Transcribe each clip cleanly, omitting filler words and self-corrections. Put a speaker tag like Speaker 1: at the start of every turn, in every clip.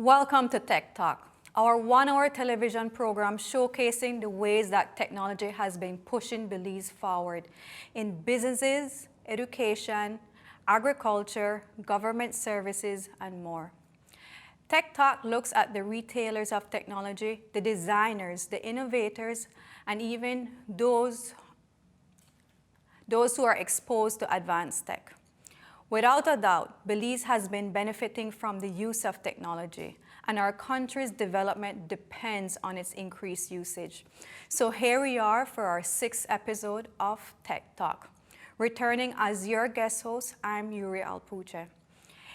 Speaker 1: Welcome to Tech Talk, our one-hour television program showcasing the ways that technology has been pushing Belize forward in businesses, education, agriculture, government services, and more. Tech Talk looks at the retailers of technology, the designers, the innovators, and even those who are exposed to advanced tech. Without a doubt, Belize has been benefiting from the use of technology, and our country's development depends on its increased usage. So here we are for our 6th episode of Tech Talk. Returning as your guest host, I'm Yuri Alpuche.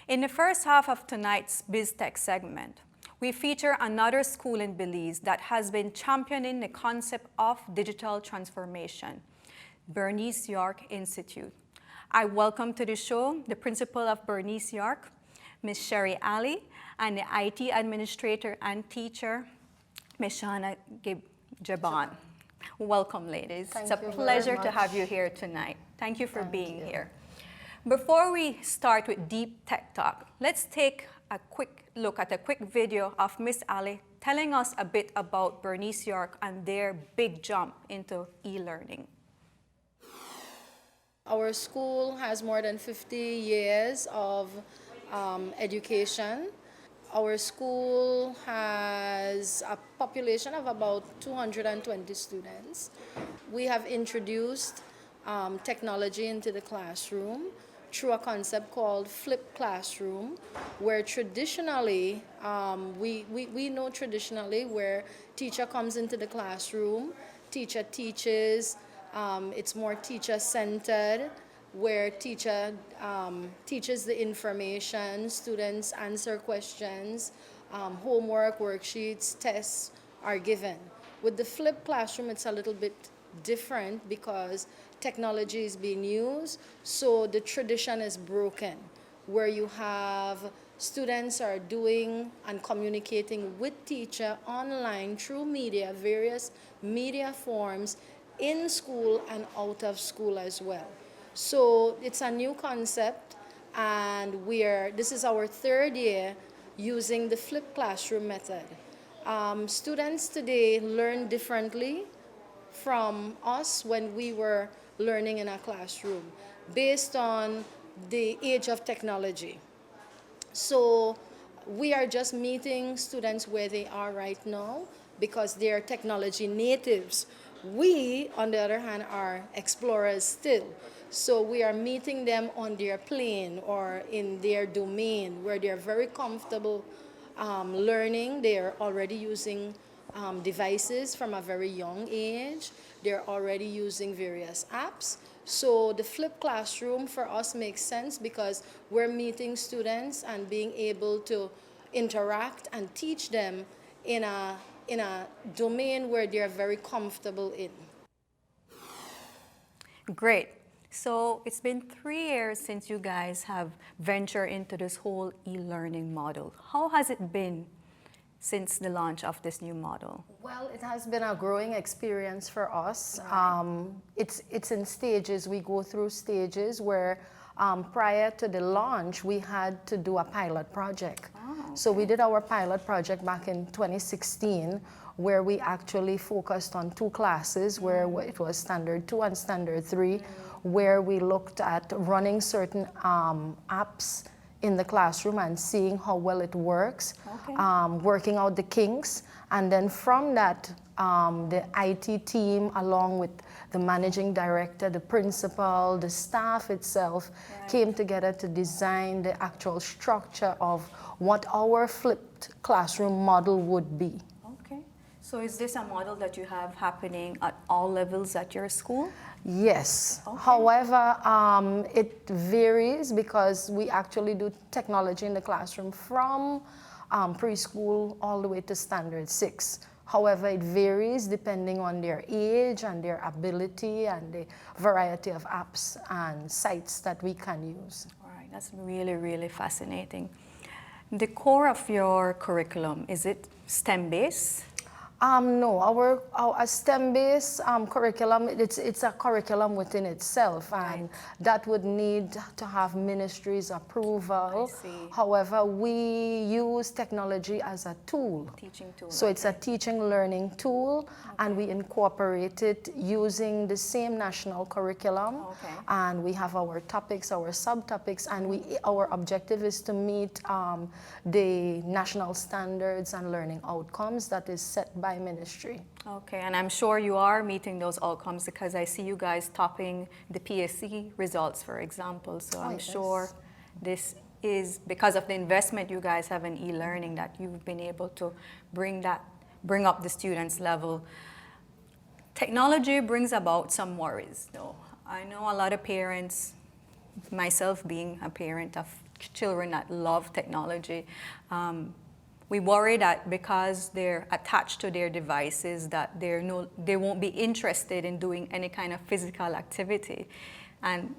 Speaker 1: In the first half of tonight's BizTech segment, we feature another school in Belize that has been championing the concept of digital transformation, Bernice York Institute. I welcome to the show the principal of Bernice York, Ms. Sherry Ali, and the IT administrator and teacher, Ms. Shana Jaban. Welcome, ladies. It's a pleasure to have you here tonight. Thank you for being here. Before we start with deep tech talk, let's take a quick look at a quick video of Ms. Ali telling us a bit about Bernice York and their big jump into e-learning.
Speaker 2: Our school has more than 50 years of education. Our school has a population of about 220 students. We have introduced technology into the classroom through a concept called flipped classroom, where traditionally, we know traditionally where teacher comes into the classroom, teacher teaches, it's more teacher-centered, where teacher teaches the information, students answer questions, homework, worksheets, tests are given. With the flipped classroom, it's a little bit different because technology is being used, so the tradition is broken, where you have students are doing and communicating with teacher online through media, various media forms, in school and out of school as well. So it's a new concept, and this is our 3rd year using the flipped classroom method. Students today learn differently from us when we were learning in a classroom based on the age of technology. So we are just meeting students where they are right now because they are technology natives. We, on the other hand, are explorers still. So we are meeting them on their plane or in their domain where they're very comfortable learning. They're already using devices from a very young age. They're already using various apps. So the flipped classroom for us makes sense because we're meeting students and being able to interact and teach them in a domain where they're very comfortable in.
Speaker 1: Great. So it's been 3 years since you guys have ventured into this whole e-learning model. How has it been since the launch of this new model?
Speaker 2: Well, it has been a growing experience for us. It's in stages. We go through stages where prior to the launch, we had to do a pilot project. Okay. So we did our pilot project back in 2016, where we actually focused on 2 classes, where it was Standard 2 and Standard 3, where we looked at running certain apps in the classroom and seeing how well it works, working out the kinks. And then from that, the IT team, along with the managing director, the principal, the staff itself, came together to design the actual structure of what our flipped classroom model would be.
Speaker 1: Okay. So is this a model that you have happening at all levels at your school?
Speaker 2: Yes.
Speaker 1: Okay.
Speaker 2: However, it varies because we actually do technology in the classroom from preschool all the way to Standard 6. However, it varies depending on their age and their ability and the variety of apps and sites that we can use.
Speaker 1: All right, that's really, really fascinating. The core of your curriculum, is it STEM-based?
Speaker 2: No, our STEM-based curriculum, it's a curriculum within itself, and that would need to have ministry's approval.
Speaker 1: I see.
Speaker 2: However, we use technology as a tool.
Speaker 1: Teaching tool.
Speaker 2: So it's a teaching learning tool, and we incorporate it using the same national curriculum. And we have our topics, our subtopics, and our objective is to meet the national standards and learning outcomes that is set by ministry.
Speaker 1: Okay, and I'm sure you are meeting those outcomes because I see you guys topping the PSC results, for example. So I'm sure this is because of the investment you guys have in e-learning that you've been able to bring up the students' level. Technology brings about some worries, though. I know a lot of parents, myself being a parent of children that love technology, we worry that because they're attached to their devices that they won't be interested in doing any kind of physical activity. And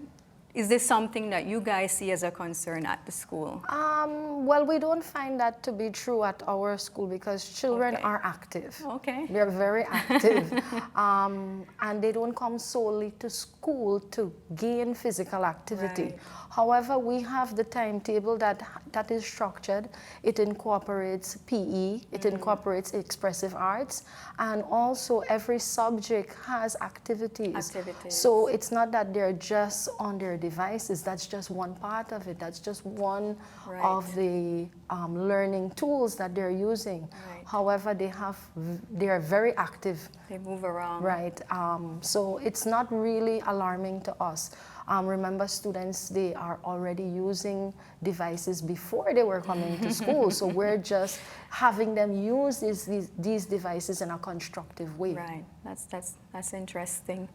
Speaker 1: is this something that you guys see as a concern at the school?
Speaker 2: Well, we don't find that to be true at our school because children are active. They're very active. And they don't come solely to school to gain physical activity. However, we have the timetable that is structured. It incorporates PE, it incorporates expressive arts, and also every subject has activities. So it's not that they're just on their devices. That's just one part of it. That's just one of the learning tools that they're using. However, they are very active.
Speaker 1: They move around.
Speaker 2: So it's not really alarming to us. Remember, students, they are already using devices before they were coming to school. So we're just having them use these devices in a constructive way.
Speaker 1: That's interesting.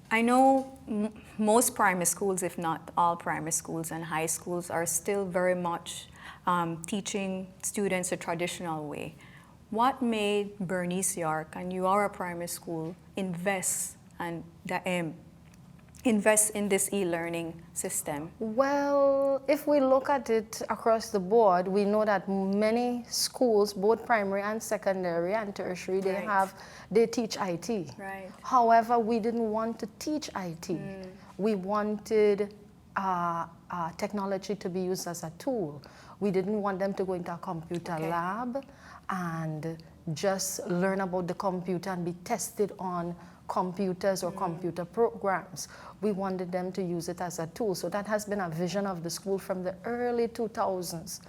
Speaker 1: I know most primary schools, if not all primary schools and high schools, are still very much teaching students a traditional way. What made Bernice York, and you are a primary school, invest in this e-learning system?
Speaker 2: Well, if we look at it across the board, we know that many schools, both primary and secondary and tertiary, they teach IT. However, we didn't want to teach IT. We wanted technology to be used as a tool. We didn't want them to go into a computer lab and just learn about the computer and be tested on computers or computer programs. We wanted them to use it as a tool. So that has been a vision of the school from the early 2000s.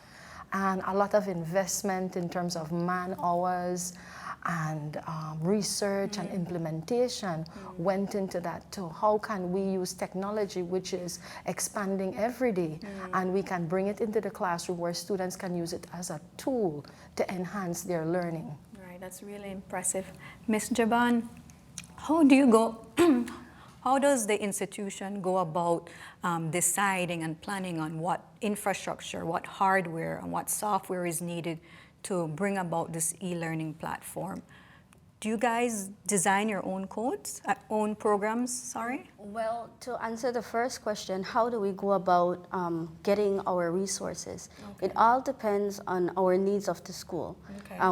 Speaker 2: And a lot of investment in terms of man hours and research and implementation went into that too. How can we use technology, which is expanding every day, and we can bring it into the classroom where students can use it as a tool to enhance their learning.
Speaker 1: That's really impressive. Ms. Jaban, how does the institution go about deciding and planning on what infrastructure, what hardware, and what software is needed to bring about this e-learning platform? Do you guys design your own codes, own programs, sorry?
Speaker 3: Well, to answer the first question, how do we go about getting our resources? It all depends on our needs of the school.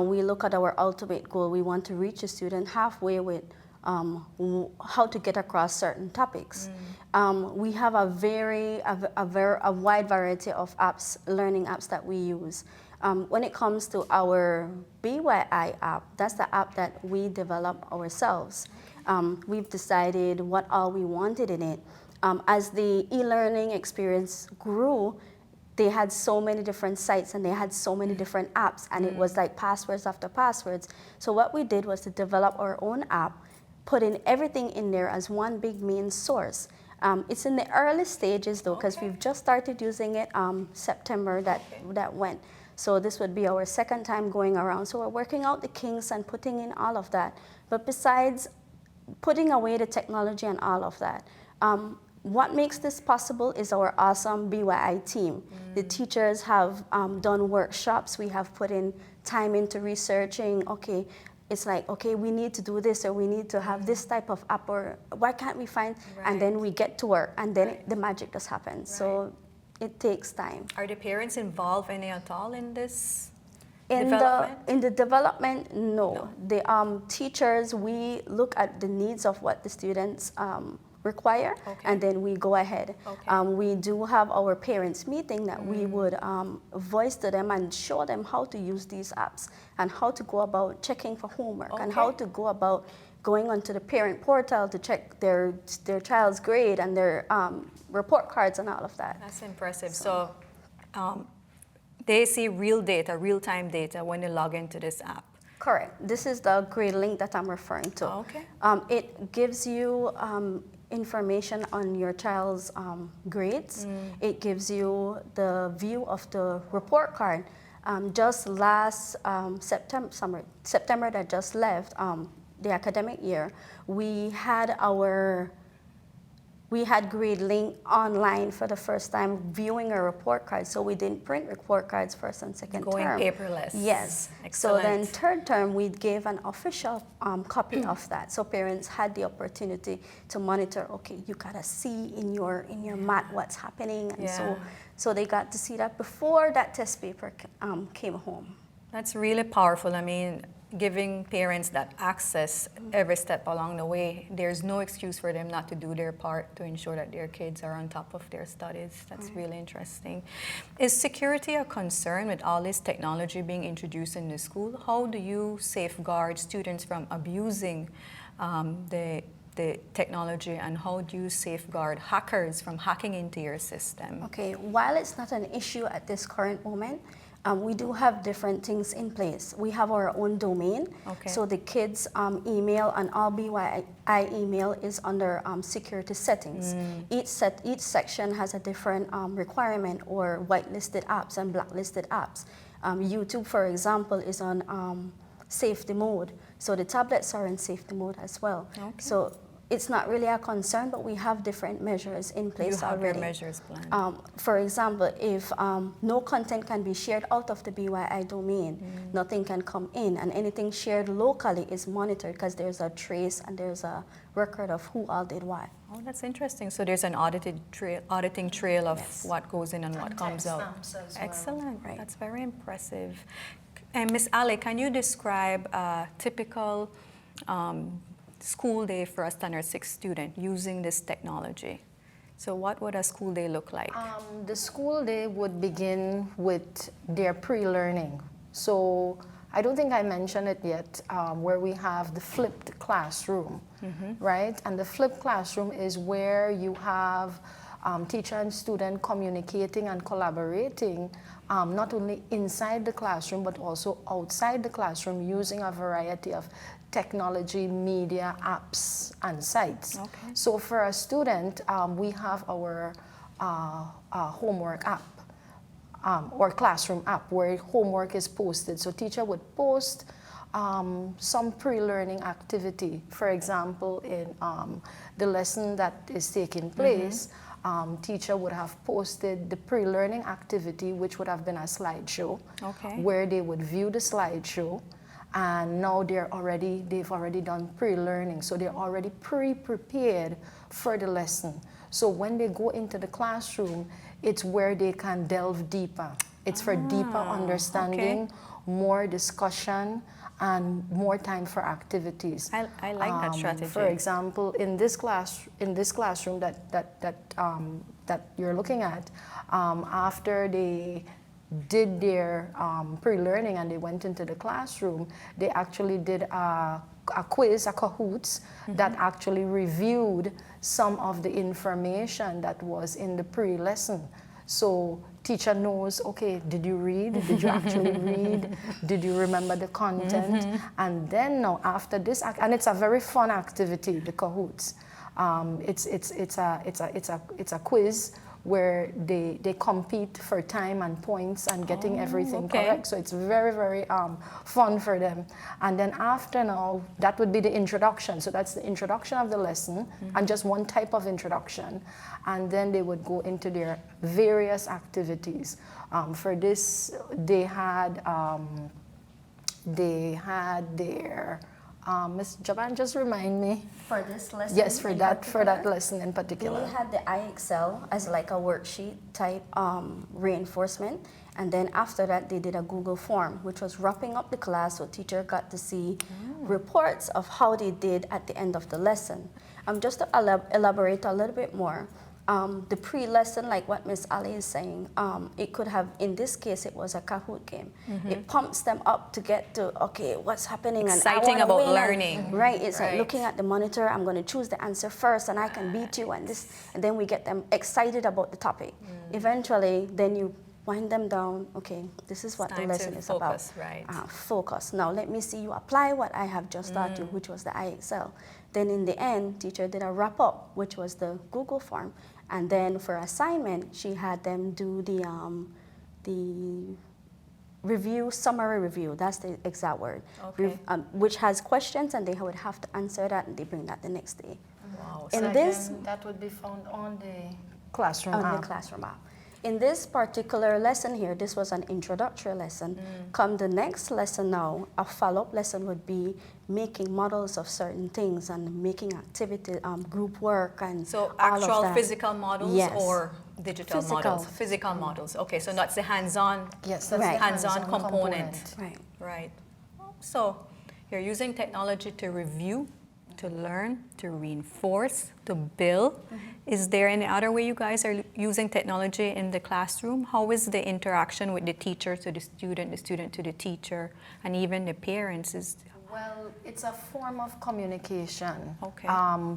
Speaker 3: We look at our ultimate goal. We want to reach a student halfway with how to get across certain topics. We have a wide variety of apps, learning apps that we use. When it comes to our BYI app, that's the app that we develop ourselves. We've decided what all we wanted in it. As the e-learning experience grew, they had so many different sites and they had so many different apps, and it was like passwords after passwords. So what we did was to develop our own app, put in everything in there as one big main source. It's in the early stages though, because we've just started using it September that went. So this would be our second time going around. So we're working out the kinks and putting in all of that. But besides putting away the technology and all of that, what makes this possible is our awesome BYI team. The teachers have done workshops. We have put in time into researching, it's like, we need to do this, or we need to have this type of app, or why can't we find, and then we get to work, and then the magic just happens. So it takes time.
Speaker 1: Are the parents involved any at all in this
Speaker 3: In the development, no. The teachers, we look at the needs of what the students require, and then we go ahead. We do have our parents meeting that we would voice to them and show them how to use these apps and how to go about checking for homework and how to go about going onto the parent portal to check their child's grade and their report cards and all of that.
Speaker 1: That's impressive. So they see real data, real-time data when they log into this app.
Speaker 3: Correct. This is the grade link that I'm referring to. It gives you information on your child's grades. It gives you the view of the report card. Just last September that just left, the academic year, we had grade link online for the first time viewing a report card. So we didn't print report cards first and second term.
Speaker 1: Going paperless.
Speaker 3: Yes.
Speaker 1: Excellent.
Speaker 3: So then third term, we gave an official copy of that. So parents had the opportunity to monitor, okay, you gotta see in your math what's happening. And so they got to see that before that test paper came home.
Speaker 1: That's really powerful. I mean, giving parents that access every step along the way, there's no excuse for them not to do their part to ensure that their kids are on top of their studies. That's really interesting. Is security a concern with all this technology being introduced in the school? How do you safeguard students from abusing the technology, and how do you safeguard hackers from hacking into your system?
Speaker 3: Okay, while it's not an issue at this current moment, we do have different things in place. We have our own domain. So the kids' email and all BYI email is under security settings. Each section has a different requirement, or whitelisted apps and blacklisted apps. YouTube, for example, is on safety mode. So the tablets are in safety mode as well. So it's not really a concern, but we have different measures in place already.
Speaker 1: You have your measures planned.
Speaker 3: For example, if no content can be shared out of the BYI domain, nothing can come in, and anything shared locally is monitored because there's a trace and there's a record of who all did what.
Speaker 1: Oh, that's interesting. So there's an auditing trail of what goes in and what comes out. Excellent.
Speaker 3: Right.
Speaker 1: That's very impressive. And Ms. Ali, can you describe a typical school day for a standard 6 student using this technology? So what would a school day look like?
Speaker 2: The school day would begin with their pre-learning. So I don't think I mentioned it yet, where we have the flipped classroom, right? And the flipped classroom is where you have teacher and student communicating and collaborating, not only inside the classroom, but also outside the classroom, using a variety of technology, media, apps, and sites. So for a student, we have our homework app, or classroom app, where homework is posted. So teacher would post some pre-learning activity. For example, in the lesson that is taking place, teacher would have posted the pre-learning activity, which would have been a slideshow, where they would view the slideshow, and now they've already done pre-learning, so they're already pre-prepared for the lesson. So when they go into the classroom, it's where they can delve deeper. It's for deeper understanding, more discussion, and more time for activities.
Speaker 1: I like that strategy.
Speaker 2: For example, in this classroom that you're looking at, after they did their pre-learning and they went into the classroom, they actually did a quiz, a Kahoots, that actually reviewed some of the information that was in the pre-lesson. So teacher knows, okay, did you read? Did you actually read? Did you remember the content? And then now after this, and it's a very fun activity, the Kahoots. It's a quiz where they compete for time and points and getting everything correct. So it's very, very fun for them. And then after now, that would be the introduction. So that's the introduction of the lesson, and just one type of introduction. And then they would go into their various activities. For this, they had their Ms. Jaban, just remind me.
Speaker 3: For this lesson?
Speaker 2: Yes, for that lesson in particular.
Speaker 3: We had the iExcel as like a worksheet type reinforcement, and then after that they did a Google form, which was wrapping up the class, so teacher got to see reports of how they did at the end of the lesson. Just to elaborate a little bit more, the pre-lesson, like what Miss Ali is saying, it could have, in this case, it was a Kahoot game. It pumps them up to get to, okay, what's happening?
Speaker 1: Exciting
Speaker 3: and I
Speaker 1: about
Speaker 3: win.
Speaker 1: learning.
Speaker 3: Right, it's like looking at the monitor, I'm going to choose the answer first and I can beat you and this, and then we get them excited about the topic. Eventually, then you wind them down, okay, this is what the lesson is
Speaker 1: focus,
Speaker 3: about.
Speaker 1: right.
Speaker 3: Focus. Now let me see you apply what I have just taught you, which was the iExcel. Then in the end, teacher did a wrap up, which was the Google form. And then for assignment, she had them do the review, summary review, that's the exact word,
Speaker 1: Okay.
Speaker 3: which has questions and they would have to answer that and they bring that the next day.
Speaker 1: Wow.
Speaker 3: In
Speaker 2: So
Speaker 3: this,
Speaker 2: again, that would be found on the classroom
Speaker 3: on
Speaker 2: app.
Speaker 3: the classroom app. In this particular lesson here, this was an introductory lesson. Come the next lesson now, a follow-up lesson would be making models of certain things and making activity, group work and
Speaker 1: So
Speaker 3: all of
Speaker 1: actual
Speaker 3: that.
Speaker 1: physical models
Speaker 3: Yes.
Speaker 1: or digital models? Physical models. Okay, so that's the hands-on.
Speaker 2: Yes, that's
Speaker 3: Right.
Speaker 2: the
Speaker 1: Hands-on component.
Speaker 3: Right.
Speaker 1: Right. So you're using technology to review, to learn, to reinforce, to build. Is there any other way you guys are using technology in the classroom? How is the interaction with the teacher to the student to the teacher, and even the parents?
Speaker 2: Well, it's a form of communication.
Speaker 1: Okay.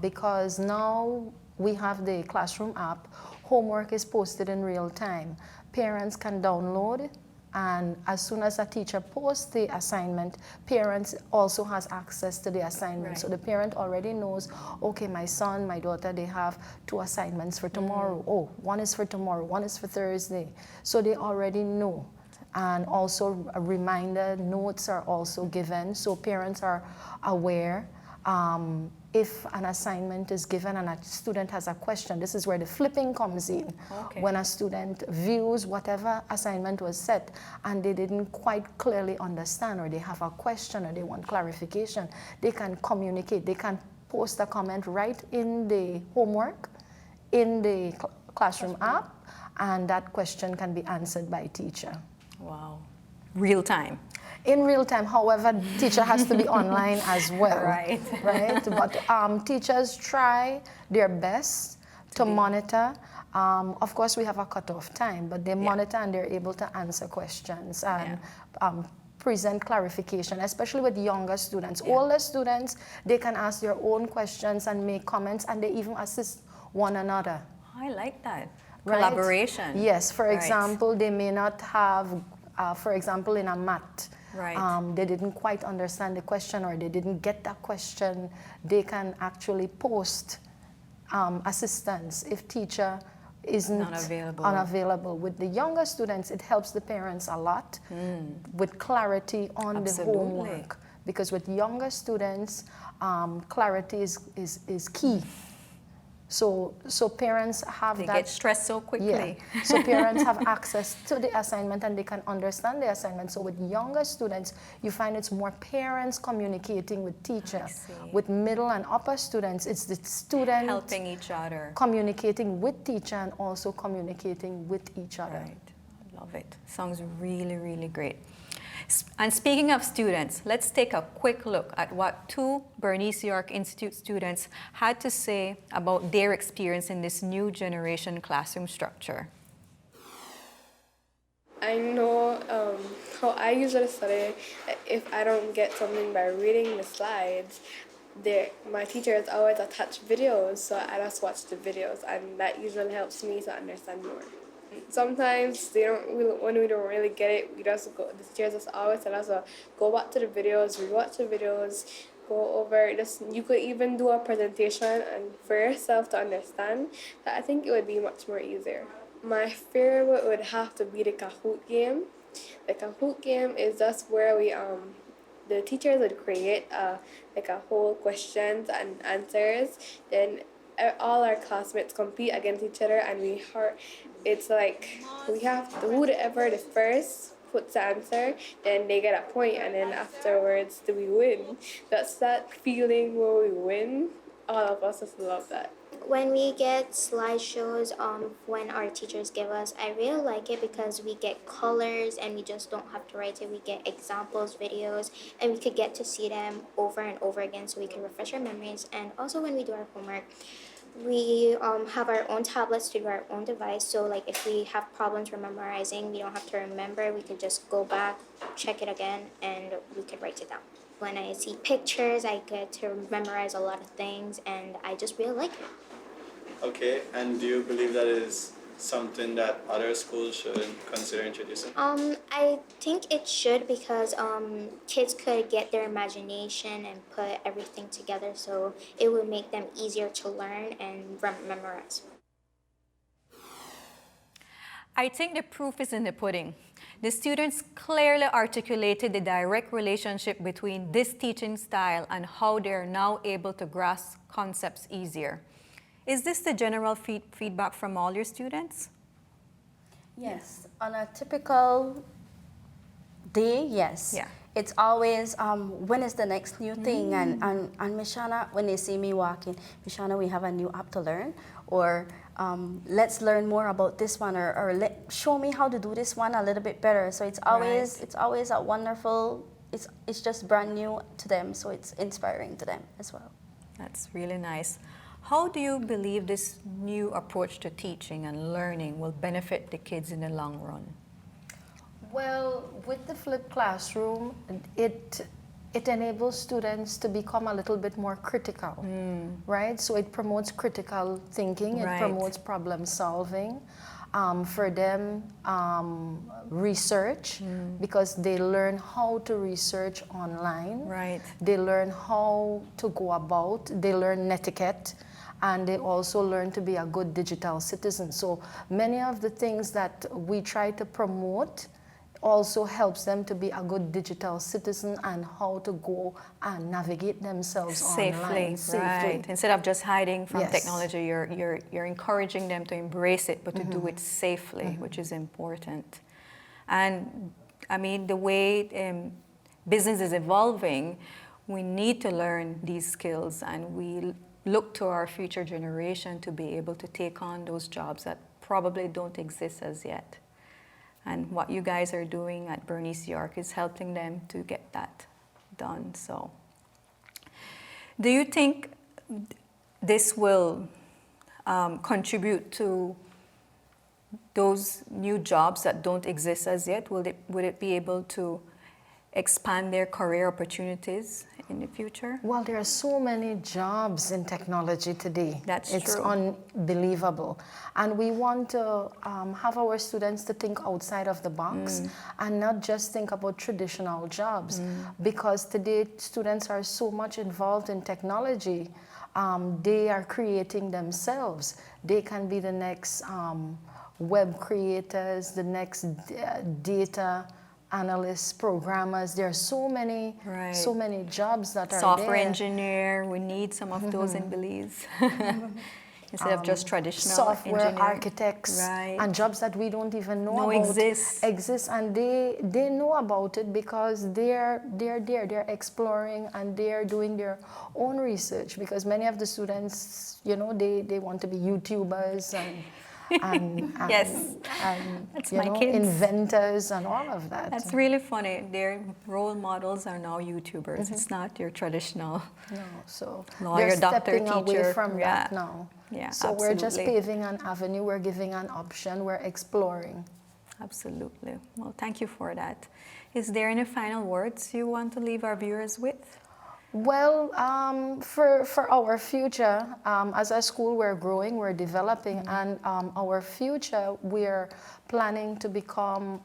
Speaker 2: Because now we have the classroom app. Homework is posted in real time. Parents can download, and as soon as a teacher posts the assignment, parents also has access to the assignment.
Speaker 1: Right.
Speaker 2: So the parent already knows, okay, my son, my daughter, they have 2 assignments for tomorrow. Oh, one is for tomorrow, one is for Thursday. So they already know. And also a reminder notes are also given, so parents are aware. If an assignment is given and a student has a question, this is where the flipping comes in.
Speaker 1: Okay.
Speaker 2: When a student views whatever assignment was set and they didn't quite clearly understand, or they have a question or they want clarification, they can communicate. They can post a comment right in the homework, in the classroom app, and that question can be answered by teacher.
Speaker 1: Wow. Real time.
Speaker 2: In real time, however, teacher has to be online as well.
Speaker 1: Right.
Speaker 2: Right. But teachers try their best to monitor. Of course, we have a cutoff time, but they monitor and they're able to answer questions and present clarification, especially with younger students. Older students, they can ask their own questions and make comments, and they even assist one another.
Speaker 1: I like that.
Speaker 2: Right?
Speaker 1: Collaboration.
Speaker 2: Yes. For
Speaker 1: Right.
Speaker 2: example, they may not have, for example, in a math,
Speaker 1: Right.
Speaker 2: they didn't quite understand the question or they didn't get that question. They can actually post assistance if teacher isn't unavailable. With the younger students, it helps the parents a lot with clarity on the homework. Because with younger students, clarity is key. So parents have
Speaker 1: They
Speaker 2: that.
Speaker 1: get stressed so quickly.
Speaker 2: Yeah. So parents have access to the assignment and they can understand the assignment. So with younger students, you find it's more parents communicating with teacher. With middle and upper students, it's the student
Speaker 1: helping each other,
Speaker 2: communicating with teacher and also communicating with each other.
Speaker 1: Right. I love it. Sounds really, really great. And speaking of students, let's take a quick look at what 2 Bernice York Institute students had to say about their experience in this new generation classroom structure.
Speaker 4: I know how I usually study. If I don't get something by reading the slides, my teachers always attach videos, so I just watch the videos, and that usually helps me to understand more. Sometimes when we don't really get it, the teachers just always tell us to go back to the videos, rewatch the videos, go over. You could even do a presentation and for yourself to understand. That I think it would be much more easier. My favorite would have to be the Kahoot game. The Kahoot game is just where the teachers would create a whole questions and answers. Then all our classmates compete against each other, and it's like we have to whoever the first puts the answer, then they get a point, and then afterwards, do we win? That's that feeling where we win. All of us just love that.
Speaker 5: When we get slideshows, when our teachers give us, I really like it because we get colors and we just don't have to write it. We get examples, videos, and we could get to see them over and over again so we can refresh our memories. And also when we do our homework, we have our own tablets to do our own device. So like if we have problems memorizing, we don't have to remember. We could just go back, check it again, and we could write it down. When I see pictures, I get to memorize a lot of things, and I just really like it.
Speaker 6: Okay, and do you believe that is something that other schools should consider introducing?
Speaker 5: I think it should because kids could get their imagination and put everything together, so it would make them easier to learn and memorize.
Speaker 1: I think the proof is in the pudding. The students clearly articulated the direct relationship between this teaching style and how they are now able to grasp concepts easier. Is this the general feedback from all your students?
Speaker 3: Yes. On a typical day, yes.
Speaker 1: Yeah.
Speaker 3: It's always, when is the next new thing? And Mishana, when they see me walking, Mishana, we have a new app to learn. Or let's learn more about this one. Or show me how to do this one a little bit better. So it's always a wonderful, it's just brand new to them. So it's inspiring to them as well.
Speaker 1: That's really nice. How do you believe this new approach to teaching and learning will benefit the kids in the long run?
Speaker 7: Well, with the flipped classroom, it enables students to become a little bit more critical, right? So it promotes critical thinking, it promotes problem solving. For them, research, because they learn how to research online.
Speaker 1: Right.
Speaker 7: They learn how to go about, they learn netiquette, and they also learn to be a good digital citizen. So many of the things that we try to promote also helps them to be a good digital citizen and how to go and navigate themselves online safely.
Speaker 1: Right. Instead of just hiding from technology, you're encouraging them to embrace it, but to do it safely, which is important. And I mean, the way business is evolving, we need to learn these skills, and we look to our future generation to be able to take on those jobs that probably don't exist as yet. And what you guys are doing at Bernice York is helping them to get that done. So, do you think this will contribute to those new jobs that don't exist as yet? Would it be able to expand their career opportunities in the future?
Speaker 7: Well, there are so many jobs in technology today. It's
Speaker 1: true.
Speaker 7: Unbelievable. And we want to have our students to think outside of the box and not just think about traditional jobs. Because today students are so much involved in technology. They are creating themselves. They can be the next web creators, the next data analysts, programmers. There are so many jobs that are
Speaker 1: Software
Speaker 7: there.
Speaker 1: engineer, we need some of those in Belize. Instead of just traditional
Speaker 7: software
Speaker 1: engineer.
Speaker 7: architects and jobs that we don't even know about exist, and they know about it because they're exploring and they're doing their own research, because many of the students, you know, they want to be YouTubers and
Speaker 1: yes, that's my kids.
Speaker 7: Inventors and all of that.
Speaker 1: That's really funny. Their role models are now YouTubers. It's not your traditional
Speaker 7: so
Speaker 1: lawyer,
Speaker 7: they're
Speaker 1: doctor,
Speaker 7: stepping
Speaker 1: teacher.
Speaker 7: away from that now.
Speaker 1: Yeah,
Speaker 7: so
Speaker 1: absolutely.
Speaker 7: we're just paving an avenue. We're giving an option. We're exploring.
Speaker 1: Absolutely. Well, thank you for that. Is there any final words you want to leave our viewers with?
Speaker 7: Well, for our future, as a school, we're growing, we're developing, and our future, we're planning to become,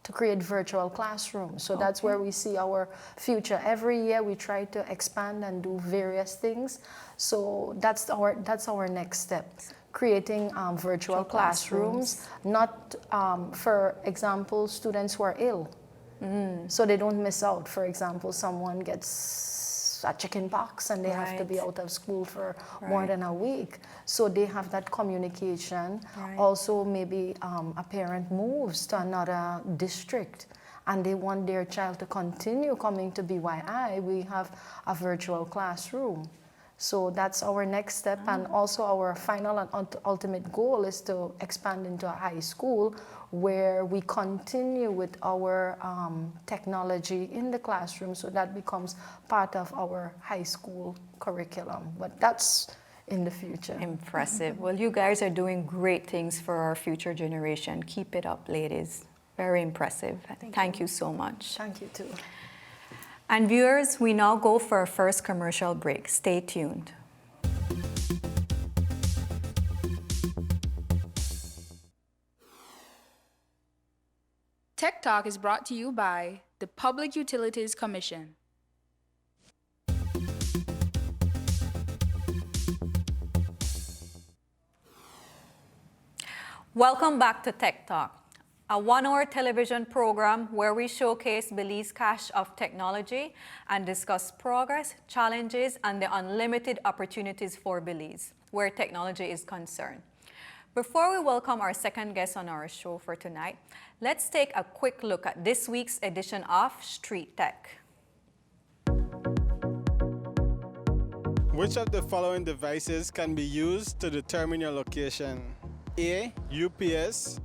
Speaker 7: to create virtual classrooms. So that's where we see our future. Every year, we try to expand and do various things. So that's our next step. Creating virtual classrooms, not, for example, students who are ill. So they don't miss out. For example, someone gets a chicken pox and they have to be
Speaker 1: Right.
Speaker 7: out of school for more
Speaker 1: Right.
Speaker 7: than a week. So they have that communication.
Speaker 1: Right.
Speaker 7: Also, maybe a parent moves to another district and they want their child to continue coming to BYI. We have a virtual classroom. So that's our next step, and also our final and ultimate goal is to expand into a high school where we continue with our technology in the classroom, so that becomes part of our high school curriculum. But that's in the future.
Speaker 1: Impressive. Well, you guys are doing great things for our future generation. Keep it up, ladies. Very impressive. Thank you so much.
Speaker 7: Thank you too.
Speaker 1: And viewers, we now go for our first commercial break. Stay tuned.
Speaker 8: Tech Talk is brought to you by the Public Utilities Commission.
Speaker 1: Welcome back to Tech Talk, a one-hour television program where we showcase Belize's cache of technology and discuss progress, challenges, and the unlimited opportunities for Belize, where technology is concerned. Before we welcome our second guest on our show for tonight, let's take a quick look at this week's edition of Street Tech.
Speaker 6: Which of the following devices can be used to determine your location? A. UPS,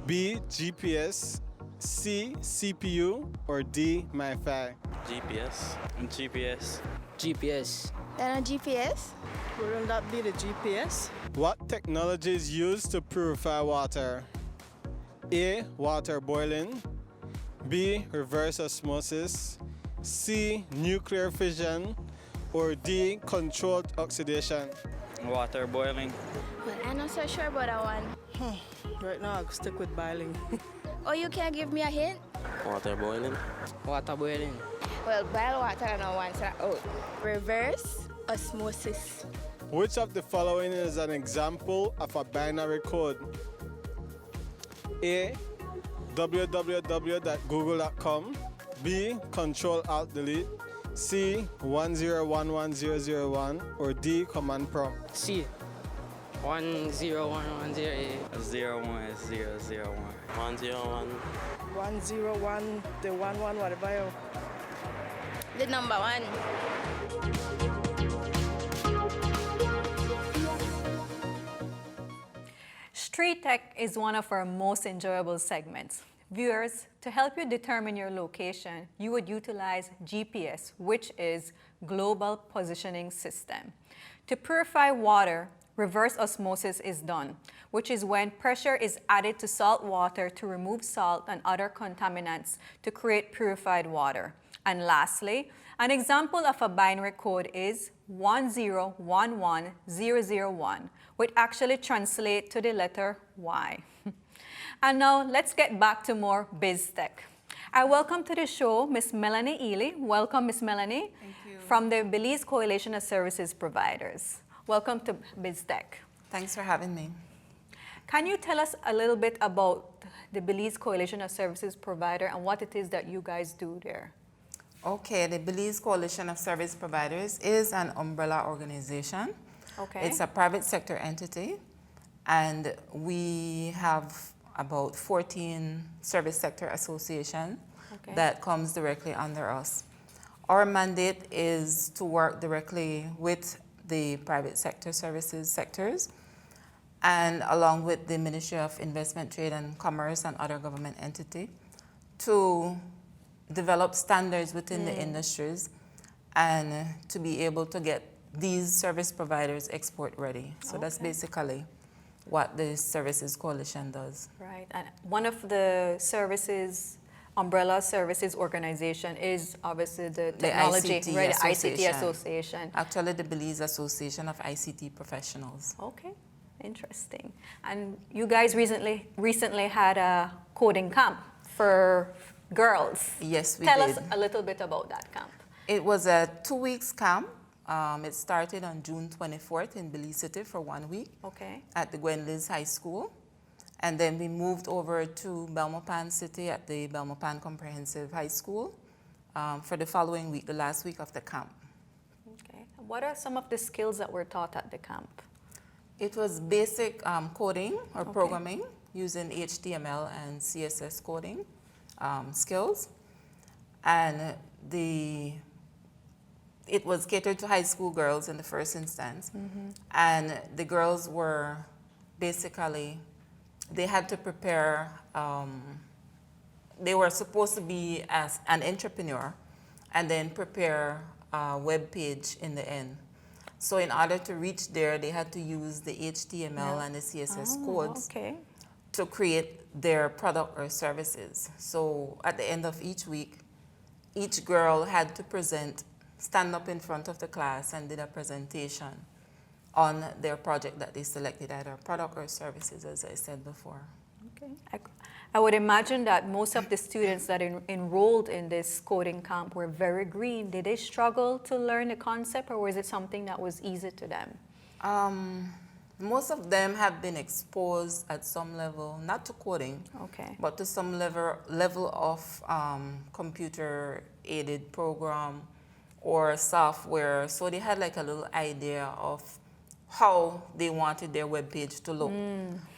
Speaker 6: B. GPS, C. CPU, or D. MiFi?
Speaker 9: GPS. GPS.
Speaker 10: GPS.
Speaker 11: Then a GPS?
Speaker 10: Wouldn't that be the GPS?
Speaker 6: What technology is used to purify water? A. Water boiling, B. Reverse osmosis, C. Nuclear fission, or D. Controlled oxidation?
Speaker 9: Water boiling.
Speaker 11: Well, I'm not so sure about that one.
Speaker 10: Right now, I'll stick with boiling.
Speaker 11: Oh, you can give me a hint?
Speaker 9: Water boiling.
Speaker 10: Water boiling.
Speaker 11: Well, boil water and I want that out. Reverse osmosis.
Speaker 6: Which of the following is an example of a binary code? A. www.google.com, B. Control-Alt-Delete, C. 10110001, or D. Command prompt?
Speaker 10: C. 101108.
Speaker 9: 01001. 101.
Speaker 10: 101, the 11, whatever.
Speaker 11: The number one.
Speaker 1: Street Tech is one of our most enjoyable segments. Viewers, to help you determine your location, you would utilize GPS, which is Global Positioning System. To purify water, reverse osmosis is done, which is when pressure is added to salt water to remove salt and other contaminants to create purified water. And lastly, an example of a binary code is 1011001, which actually translates to the letter Y. And now let's get back to more biz tech. I welcome to the show Ms. Melanie Ely. Welcome, Ms. Melanie.
Speaker 12: Thank you.
Speaker 1: From the Belize Coalition of Services Providers. Welcome to Biz Tech.
Speaker 12: Thanks for having me.
Speaker 1: Can you tell us a little bit about the Belize Coalition of Services Provider and what it is that you guys do there?
Speaker 12: Okay, the Belize Coalition of Service Providers is an umbrella organization.
Speaker 1: Okay.
Speaker 12: It's a private sector entity, and we have about 14 service sector associations that comes directly under us. Our mandate is to work directly with the private sector services sectors and along with the Ministry of Investment, Trade and Commerce and other government entity to develop standards within the industries and to be able to get these service providers export ready. So that's basically what the Services Coalition does.
Speaker 1: Right, and one of the services, umbrella services organization is obviously the technology,
Speaker 12: ICT
Speaker 1: right?
Speaker 12: Association.
Speaker 1: The ICT Association.
Speaker 12: Actually, the Belize Association of ICT Professionals.
Speaker 1: Okay, interesting. And you guys recently had a coding camp for girls.
Speaker 12: Yes, we
Speaker 1: Tell
Speaker 12: did.
Speaker 1: us a little bit about that camp.
Speaker 12: It was a 2-week camp. It started on June 24th in Belize City for 1 week at the Gwenliz High School. And then we moved over to Belmopan City at the Belmopan Comprehensive High School for the following week, the last week of the camp.
Speaker 1: what are some of the skills that were taught at the camp?
Speaker 12: It was basic coding or programming using HTML and CSS coding skills. And it was catered to high school girls in the first instance. And the girls were basically, they had to prepare, they were supposed to be as an entrepreneur and then prepare a web page in the end. So in order to reach there, they had to use the HTML and the CSS codes to create their product or services. So at the end of each week, each girl had to stand up in front of the class and did a presentation on their project that they selected, either product or services, as I said before.
Speaker 1: Okay. I would imagine that most of the students that enrolled in this coding camp were very green. Did they struggle to learn the concept, or was it something that was easy to them?
Speaker 12: Most of them have been exposed at some level, not to coding, but to some level of computer-aided program or software. So they had like a little idea of how they wanted their web page to look.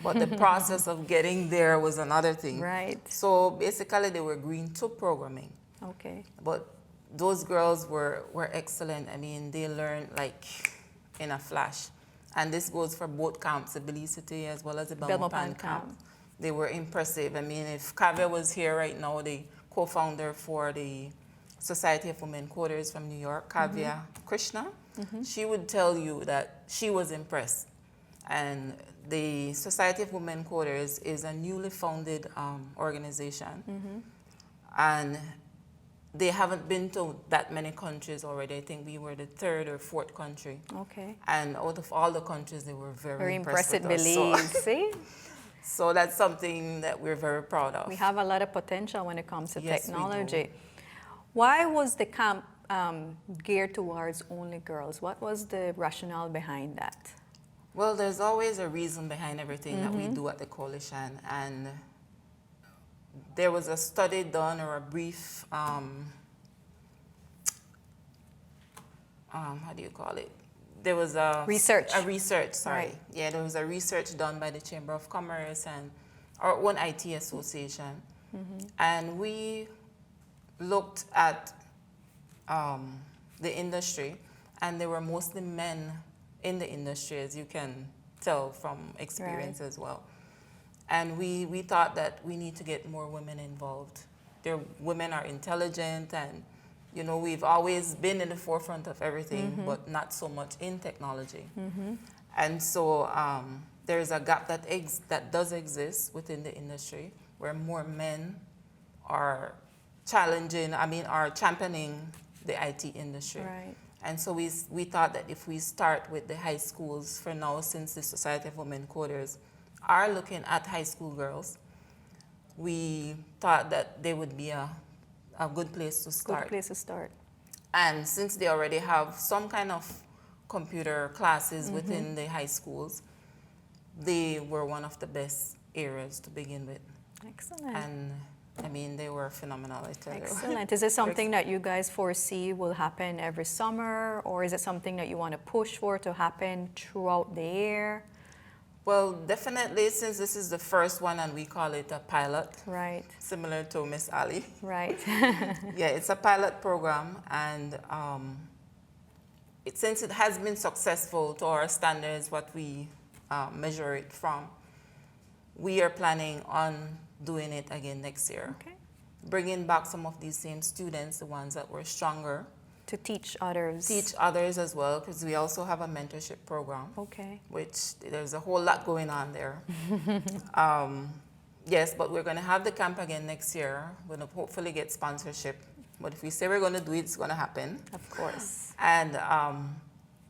Speaker 12: But the process of getting there was another thing.
Speaker 1: Right.
Speaker 12: So basically they were green to programming.
Speaker 1: Okay.
Speaker 12: But those girls were excellent. I mean, they learned like in a flash. And this goes for both camps, the Belize City as well as the Belmopan camp. They were impressive. I mean, if Kavya was here right now, the co-founder for the Society of Women Coders from New York, Kavya Krishna, she would tell you that she was impressed. And the Society of Women Coders is a newly founded organization. And they haven't been to that many countries already. I think we were the 3rd or 4th country.
Speaker 1: Okay.
Speaker 12: And out of all the countries, they were very impressed with us.
Speaker 1: Belize, see?
Speaker 12: So that's something that we're very proud of.
Speaker 1: We have a lot of potential when it comes to technology.
Speaker 12: We do.
Speaker 1: Why was the camp geared towards only girls? What was the rationale behind that?
Speaker 12: Well, there's always a reason behind everything that we do at the coalition. And there was a study done, or a brief, how do you call it? There was a
Speaker 1: research.
Speaker 12: Sorry. Right. Yeah, there was a research done by the Chamber of Commerce and our own IT association. And we looked at the industry, and there were mostly men in the industry, as you can tell from experience as well. And we thought that we need to get more women involved. Women are intelligent, and you know, we've always been in the forefront of everything, but not so much in technology. And so there's a gap that does exist within the industry, where more men are are championing the IT industry.
Speaker 1: Right.
Speaker 12: And so we thought that if we start with the high schools for now, since the Society of Women Coders are looking at high school girls, we thought that they would be a good place to start.
Speaker 1: Good place to start.
Speaker 12: And since they already have some kind of computer classes within the high schools, they were one of the best areas to begin with.
Speaker 1: Excellent.
Speaker 12: And I mean, they were phenomenal, I tell you.
Speaker 1: Excellent. Is it something that you guys foresee will happen every summer, or is it something that you want to push for to happen throughout the year?
Speaker 12: Well, definitely, since this is the first one and we call it a pilot.
Speaker 1: Right.
Speaker 12: Similar to Miss Ali.
Speaker 1: Right.
Speaker 12: Yeah, it's a pilot program, and since it has been successful to our standards, what we measure it from, we are planning on doing it again next year.
Speaker 1: Okay.
Speaker 12: Bringing back some of these same students, the ones that were stronger.
Speaker 1: To teach others.
Speaker 12: Teach others as well, because we also have a mentorship program.
Speaker 1: Okay.
Speaker 12: Which there's a whole lot going on there. Yes, but we're going to have the camp again next year. We're going to hopefully get sponsorship. But if we say we're going to do it, it's going to happen.
Speaker 1: Of course.
Speaker 12: And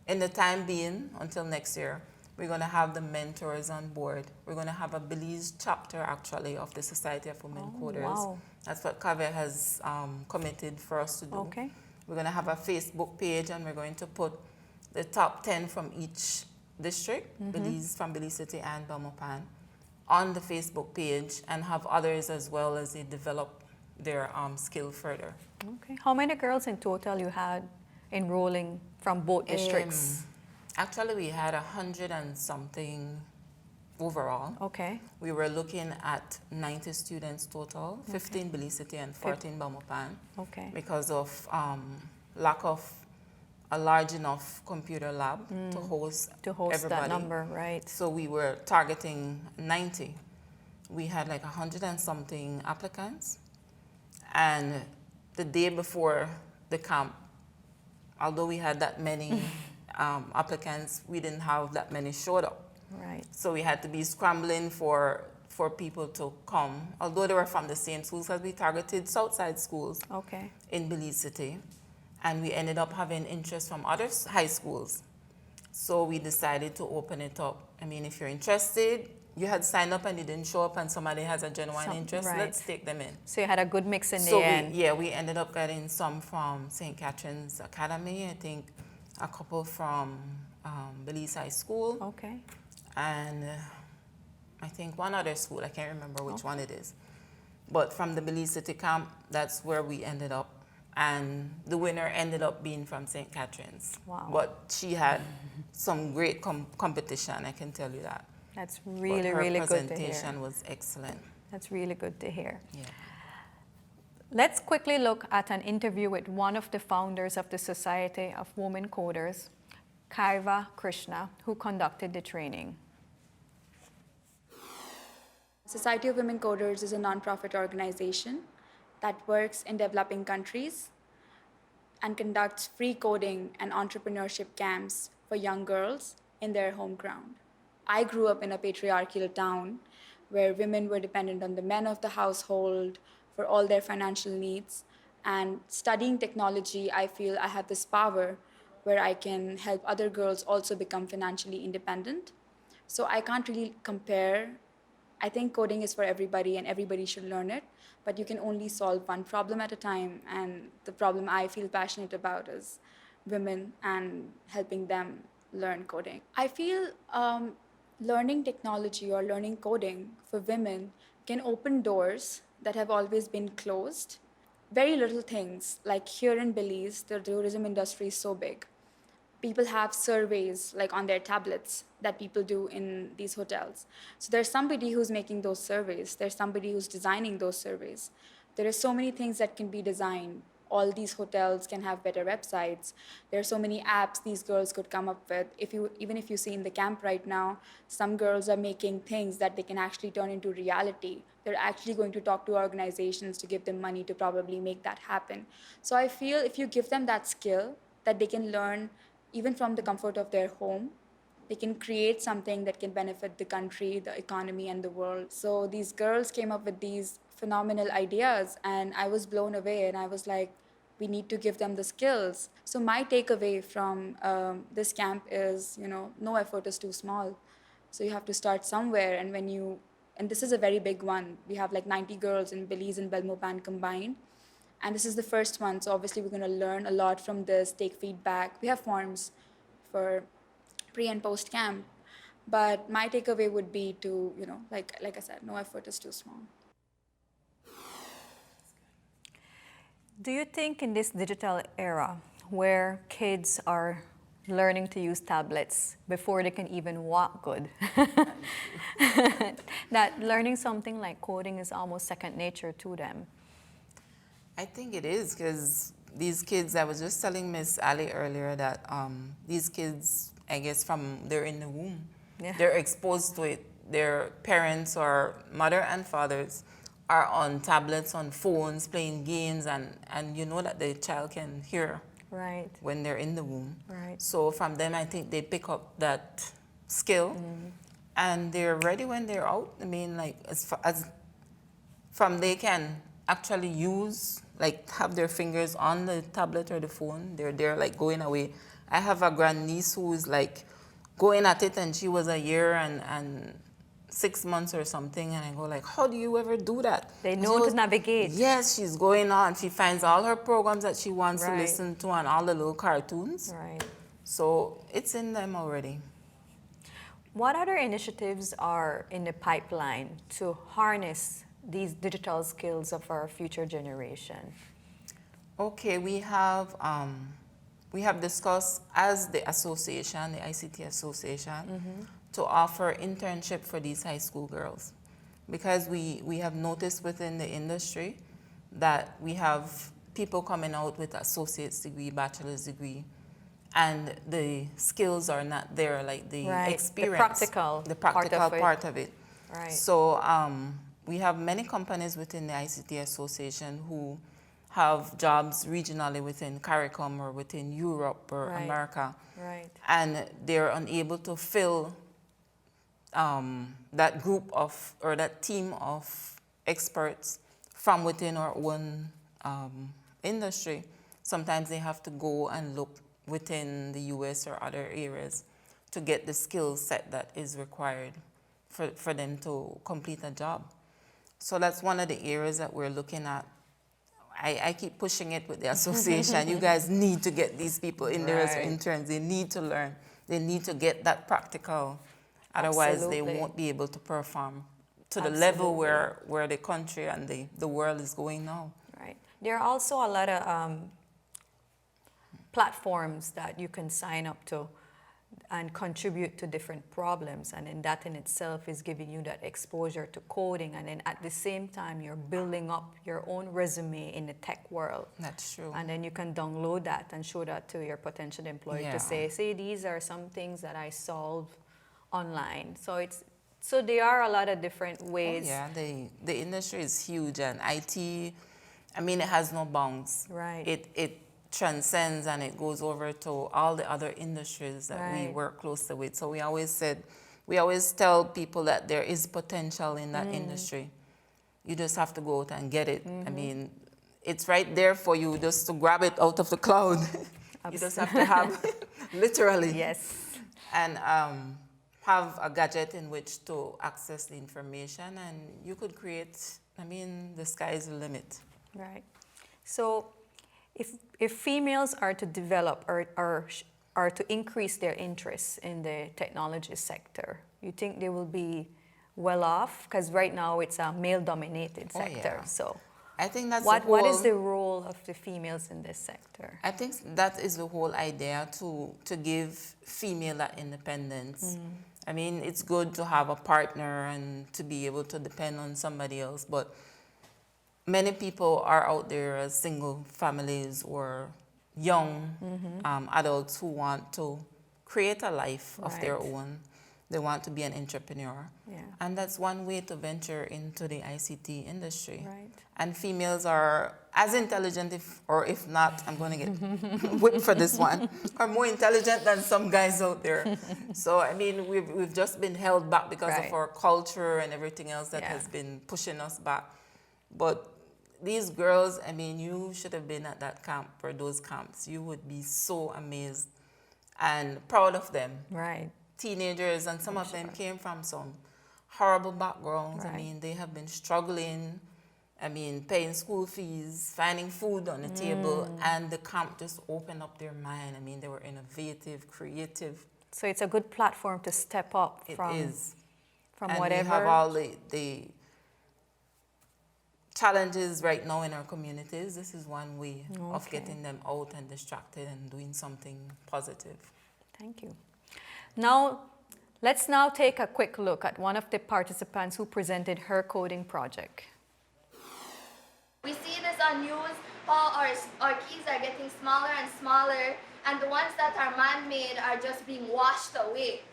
Speaker 12: in the time being, until next year, we're going to have the mentors on board. We're going to have a Belize chapter, actually, of the Society of Women Coders.
Speaker 1: Wow.
Speaker 12: That's what Kavya has committed for us to do.
Speaker 1: Okay.
Speaker 12: We're going to have a Facebook page, and we're going to put the top 10 from each district, Belize, from Belize City and Belmopan, on the Facebook page, and have others as well as they develop their skill further.
Speaker 1: Okay. How many girls in total you had enrolling from both districts?
Speaker 12: Actually, we had 100 and something overall.
Speaker 1: Okay.
Speaker 12: We were looking at 90 students total, 15 Belize City and 14 Belmopan.
Speaker 1: Okay.
Speaker 12: Because of lack of a large enough computer lab to host everybody.
Speaker 1: That number, right?
Speaker 12: So we were targeting 90. We had like 100 and something applicants. And the day before the camp, although we had that many applicants, we didn't have that many showed up.
Speaker 1: Right.
Speaker 12: So we had to be scrambling for people to come, although they were from the same schools, because we targeted Southside schools in Belize City. And we ended up having interest from other high schools. So we decided to open it up. I mean, if you're interested, you had signed up and you didn't show up and somebody has a genuine interest, let's take them in.
Speaker 1: So you had a good mix in the end.
Speaker 12: We ended up getting some from St. Catherine's Academy, I think a couple from Belize High School.
Speaker 1: Okay.
Speaker 12: And I think one other school, I can't remember which one it is. But from the Belize City camp, that's where we ended up. And the winner ended up being from St. Catherine's.
Speaker 1: Wow.
Speaker 12: But she had some great competition, I can tell you that.
Speaker 1: That's really, really good to hear.
Speaker 12: Her presentation was excellent.
Speaker 1: That's really good to hear.
Speaker 12: Yeah.
Speaker 1: Let's quickly look at an interview with one of the founders of the Society of Women Coders, Kaiva Krishna, who conducted the training.
Speaker 13: Society of Women Coders is a nonprofit organization that works in developing countries and conducts free coding and entrepreneurship camps for young girls in their home ground. I grew up in a patriarchal town where women were dependent on the men of the household for all their financial needs. And studying technology, I feel I have this power where I can help other girls also become financially independent. So I can't really compare. I think coding is for everybody and everybody should learn it, but you can only solve one problem at a time. And the problem I feel passionate about is women and helping them learn coding. I feel learning technology or learning coding for women can open doors that have always been closed. Very little things, like here in Belize, the tourism industry is so big. People have surveys like on their tablets that people do in these hotels. So there's somebody who's making those surveys. There's somebody who's designing those surveys. There are so many things that can be designed. All these hotels can have better websites. There are so many apps these girls could come up with. Even if you see in the camp right now, some girls are making things that they can actually turn into reality. They're actually going to talk to organizations to give them money to probably make that happen. So I feel if you give them that skill that they can learn even from the comfort of their home, they can create something that can benefit the country, the economy, and the world. So these girls came up with these phenomenal ideas, and I was blown away, and I was like, we need to give them the skills. So my takeaway from this camp is, no effort is too small. So you have to start somewhere, and this is a very big one. We have like 90 girls in Belize and Belmopan combined. And this is the first one, so obviously we're going to learn a lot from this, take feedback. We have forms for pre and post camp. But my takeaway would be to, like I said, no effort is too small.
Speaker 1: Do you think in this digital era where kids are learning to use tablets before they can even walk good, that learning something like coding is almost second nature to them?
Speaker 12: I think it is, because these kids, I was just telling Miss Ali earlier that these kids, I guess they're in the womb, they're exposed to it. Their parents or mother and fathers are on tablets, on phones, playing games, and you know that the child can hear when they're in the womb.
Speaker 1: Right.
Speaker 12: So from them, I think they pick up that skill, and they're ready when they're out. I mean, like as from they can actually use, like have their fingers on the tablet or the phone. They're like going away. I have a grandniece who is like going at it, and she was a year and 6 months or something, and I go like, how do you ever do that?
Speaker 1: They know to navigate.
Speaker 12: Yes, she's going on. She finds all her programs that she wants to listen to and all the little cartoons.
Speaker 1: Right.
Speaker 12: So it's in them already.
Speaker 1: What other initiatives are in the pipeline to harness these digital skills of our future generation?
Speaker 12: Okay, we have we have discussed as the association, the ICT Association, to offer internship for these high school girls. Because we have noticed within the industry that we have people coming out with associate's degree, bachelor's degree, and the skills are not there, like the experience, the practical part of it.
Speaker 1: Right.
Speaker 12: So we have many companies within the ICT Association who have jobs regionally within CARICOM or within Europe or America.
Speaker 1: Right.
Speaker 12: And they're unable to fill that group of, or that team of experts from within our own industry. Sometimes they have to go and look within the US or other areas to get the skill set that is required for them to complete a job. So that's one of the areas that we're looking at. I keep pushing it with the association. You guys need to get these people in there as interns. They need to learn. They need to get that practical. Otherwise, they won't be able to perform to the level where the country and the world is going now.
Speaker 1: Right. There are also a lot of platforms that you can sign up to and contribute to different problems, and then that in itself is giving you that exposure to coding, and then at the same time you're building up your own resume in the tech world.
Speaker 12: That's true.
Speaker 1: And then you can download that and show that to your potential employer to say these are some things that I solved online. So there are a lot of different ways.
Speaker 12: Oh, yeah, the industry is huge, and IT, I mean, it has no bounds.
Speaker 1: Right.
Speaker 12: It transcends and it goes over to all the other industries that we work closely with. So we always tell people that there is potential in that industry. You just have to go out and get it. I mean, it's right there for you just to grab it out of the cloud. You just have to have, literally.
Speaker 1: Yes.
Speaker 12: And have a gadget in which to access the information, and you could create, I mean, the sky is the limit.
Speaker 1: Right. So if females are to develop or are to increase their interest in the technology sector, you think they will be well off? Because right now it's a male-dominated sector.
Speaker 12: Yeah.
Speaker 1: So
Speaker 12: I think that's
Speaker 1: what is the role of the females in this sector?
Speaker 12: I think that is the whole idea, to give female that independence. I mean, it's good to have a partner and to be able to depend on somebody else, but many people are out there as single families or young adults who want to create a life of their own. They want to be an entrepreneur.
Speaker 1: Yeah.
Speaker 12: And that's one way to venture into the ICT industry.
Speaker 1: Right.
Speaker 12: And females are as intelligent, if not, I'm going to get whipped for this one, are more intelligent than some guys out there. So, I mean, we've just been held back because of our culture and everything else that has been pushing us back. But these girls, I mean, you should have been at that camp or those camps. You would be so amazed and proud of them.
Speaker 1: Right.
Speaker 12: Teenagers, and some of them came from some horrible backgrounds. I mean, they have been struggling, I mean, paying school fees, finding food on the table, and the camp just opened up their mind. I mean, they were innovative, creative.
Speaker 1: So it's a good platform to step up from
Speaker 12: and
Speaker 1: whatever.
Speaker 12: we have all the challenges right now in our communities. This is one way of getting them out and distracted and doing something positive.
Speaker 1: Thank you. Now, let's now take a quick look at one of the participants who presented her coding project.
Speaker 14: We see this on news, how our keys are getting smaller and smaller, and the ones that are man-made are just being washed away.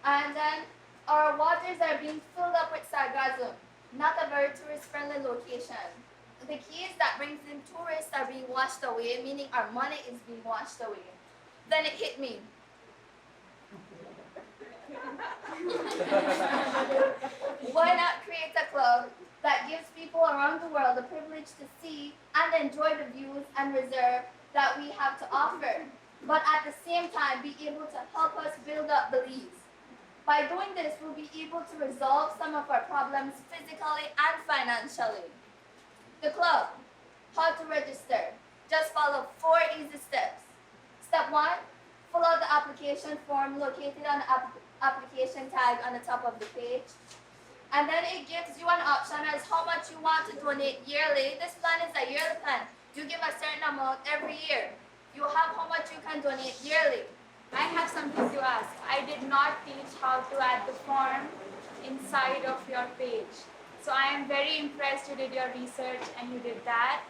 Speaker 14: And then our waters are being filled up with sargassum, not a very tourist-friendly location. The keys that brings in tourists are being washed away, meaning our money is being washed away. Then it hit me. Why not create a club that gives people around the world the privilege to see and enjoy the views and reserve that we have to offer, but at the same time be able to help us build up beliefs. By doing this, we'll be able to resolve some of our problems physically and financially. The club, how to register. Just follow 4 easy steps. Step 1, fill out the application form located on the application tag on the top of the page. And then it gives you an option as how much you want to donate yearly. This plan is a yearly plan. You give a certain amount every year. You have how much you can donate yearly.
Speaker 13: I have something to ask. I did not teach how to add the form inside of your page. So I am very impressed you did your research and you did that.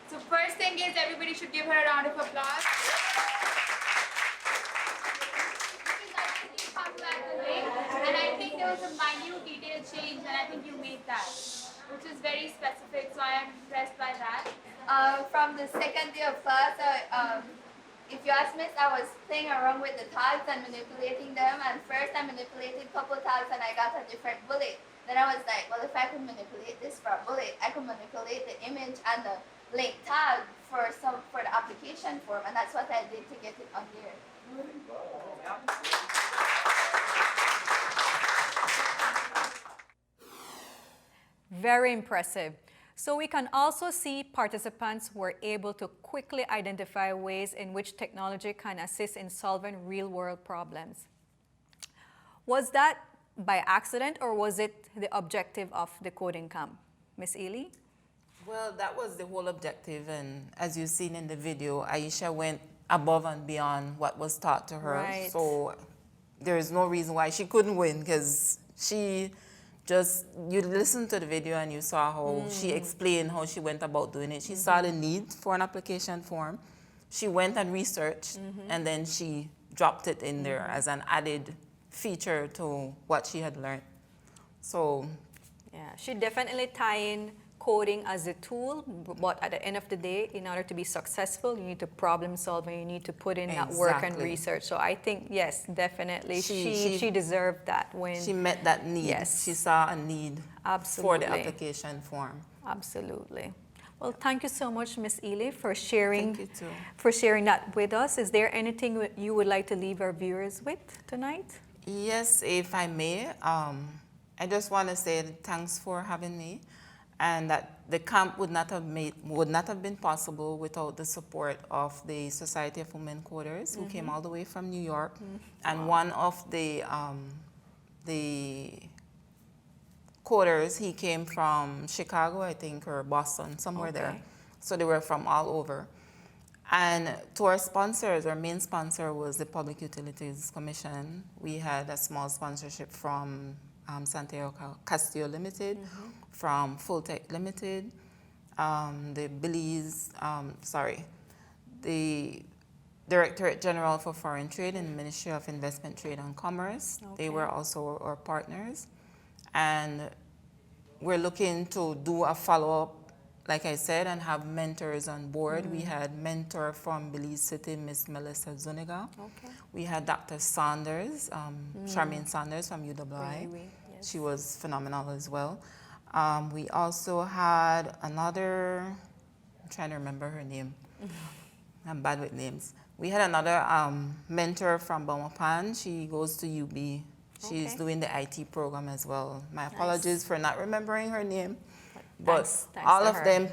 Speaker 13: So first thing is everybody should give her a round of applause. And I think there was a minute detail change and I think you made that, which is very specific, so I am impressed by that.
Speaker 14: From the second day of class, if you ask Miss, I was playing around with the tags and manipulating them, and first I manipulated a couple tags and I got a different bullet. Then I was like, well, if I could manipulate this for a bullet, I could manipulate the image and the link tag for the application form, and that's what I did to get it on there.
Speaker 1: Very impressive. So we can also see participants were able to quickly identify ways in which technology can assist in solving real-world problems. Was that by accident or was it the objective of the coding camp? Ms. Ely?
Speaker 12: Well, that was the whole objective, and as you've seen in the video, Aisha went above and beyond what was taught to her.
Speaker 1: Right.
Speaker 12: So there is no reason why she couldn't win, because you listened to the video and you saw how she explained how she went about doing it. She saw the need for an application form. She went and researched, and then she dropped it in there as an added feature to what she had learned. So,
Speaker 1: yeah, she definitely tie in coding as a tool, but at the end of the day, in order to be successful, you need to problem solve and you need to put in that work and research. So I think, yes, definitely, she deserved that when
Speaker 12: she met that need.
Speaker 1: Yes.
Speaker 12: She saw a need
Speaker 1: Absolutely.
Speaker 12: for the application form.
Speaker 1: Absolutely. Well, thank you so much, Ms. Ely, for sharing.
Speaker 12: Thank you too.
Speaker 1: For sharing that with us. Is there anything you would like to leave our viewers with tonight?
Speaker 12: Yes, if I may. I just want to say thanks for having me, and that the camp would not have been possible without the support of the Society of Women Coders, who came all the way from New York, and one of the coders, he came from Chicago, I think, or Boston, somewhere there. So they were from all over. And to our sponsors, our main sponsor was the Public Utilities Commission. We had a small sponsorship from Santiago Castillo Limited, from Full Tech Limited, the Directorate General for Foreign Trade in the Ministry of Investment, Trade and Commerce. They were also our partners. And we're looking to do a follow-up, like I said, and have mentors on board. We had mentor from Belize City, Miss Melissa Zuniga. We had Dr. Saunders, Charmaine Saunders from UWI.
Speaker 1: Yes.
Speaker 12: She was phenomenal as well. We also had another, I'm trying to remember her name. I'm bad with names. We had another mentor from Belmopan. She goes to UB. She's doing the IT program as well. My apologies for not remembering her name. But
Speaker 1: thanks
Speaker 12: all
Speaker 1: to
Speaker 12: of
Speaker 1: her.
Speaker 12: them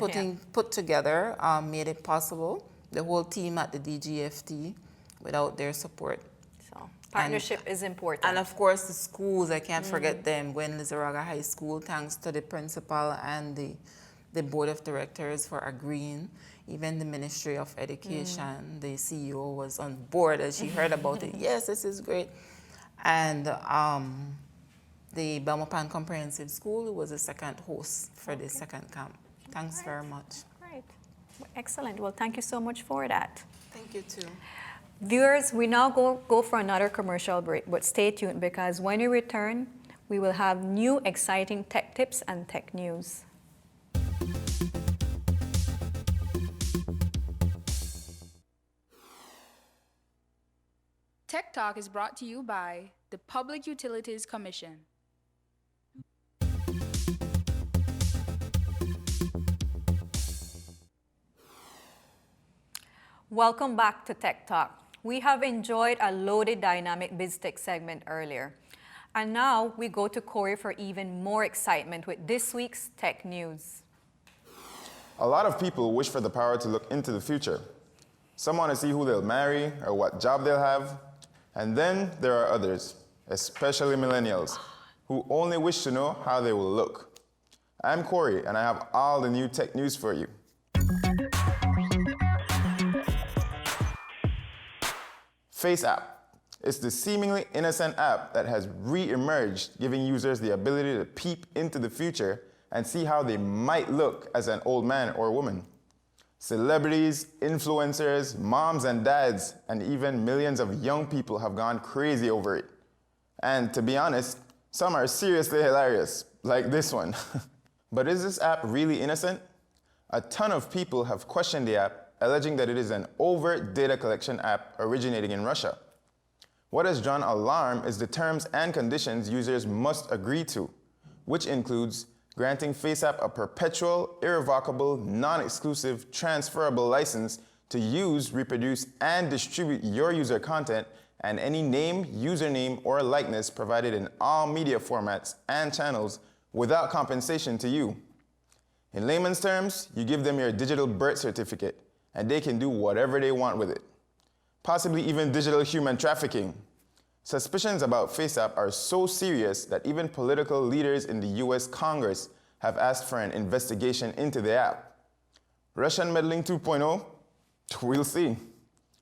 Speaker 12: put together made it possible. The whole team at the DGFT, without their support.
Speaker 1: So partnership is important.
Speaker 12: And of course the schools, I can't forget them. Gwen Lizaraga High School, thanks to the principal and the board of directors for agreeing. Even the Ministry of Education, the CEO was on board as she heard about it. Yes, this is great. And the Belmopan Comprehensive School was the second host for the second camp. Thanks very much.
Speaker 1: Great. Excellent. Well, thank you so much for that.
Speaker 12: Thank you too.
Speaker 1: Viewers, we now go for another commercial break, but stay tuned because when we return, we will have new exciting tech tips and tech news.
Speaker 8: Tech Talk is brought to you by the Public Utilities Commission.
Speaker 1: Welcome back to Tech Talk. We have enjoyed a loaded dynamic BizTech segment earlier. And now we go to Corey for even more excitement with this week's tech news.
Speaker 15: A lot of people wish for the power to look into the future. Some want to see who they'll marry or what job they'll have. And then there are others, especially millennials, who only wish to know how they will look. I'm Corey, and I have all the new tech news for you. Face app. It's the seemingly innocent app that has re-emerged, giving users the ability to peep into the future and see how they might look as an old man or woman. Celebrities, influencers, moms and dads, and even millions of young people have gone crazy over it. And to be honest, some are seriously hilarious, like this one. But is this app really innocent? A ton of people have questioned the app, alleging that it is an overt data collection app originating in Russia. What has drawn alarm is the terms and conditions users must agree to, which includes granting FaceApp a perpetual, irrevocable, non-exclusive, transferable license to use, reproduce, and distribute your user content and any name, username, or likeness provided in all media formats and channels without compensation to you. In layman's terms, you give them your digital birth certificate, and they can do whatever they want with it. Possibly even digital human trafficking. Suspicions about FaceApp are so serious that even political leaders in the US Congress have asked for an investigation into the app. Russian meddling 2.0? We'll see.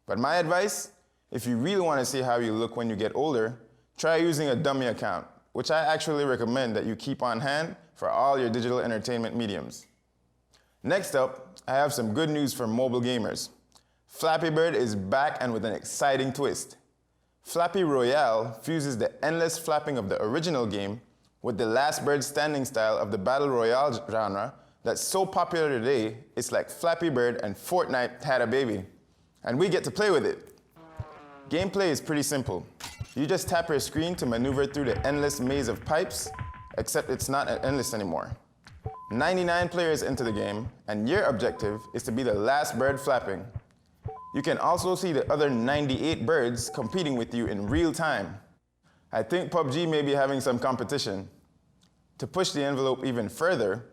Speaker 15: But my advice, if you really want to see how you look when you get older, try using a dummy account, which I actually recommend that you keep on hand for all your digital entertainment mediums. Next up, I have some good news for mobile gamers. Flappy Bird is back and with an exciting twist. Flappy Royale fuses the endless flapping of the original game with the last bird standing style of the Battle Royale genre that's so popular today, it's like Flappy Bird and Fortnite had a baby. And we get to play with it. Gameplay is pretty simple. You just tap your screen to maneuver through the endless maze of pipes, except it's not endless anymore. 99 players into the game, and your objective is to be the last bird flapping. You can also see the other 98 birds competing with you in real time. I think PUBG may be having some competition. To push the envelope even further,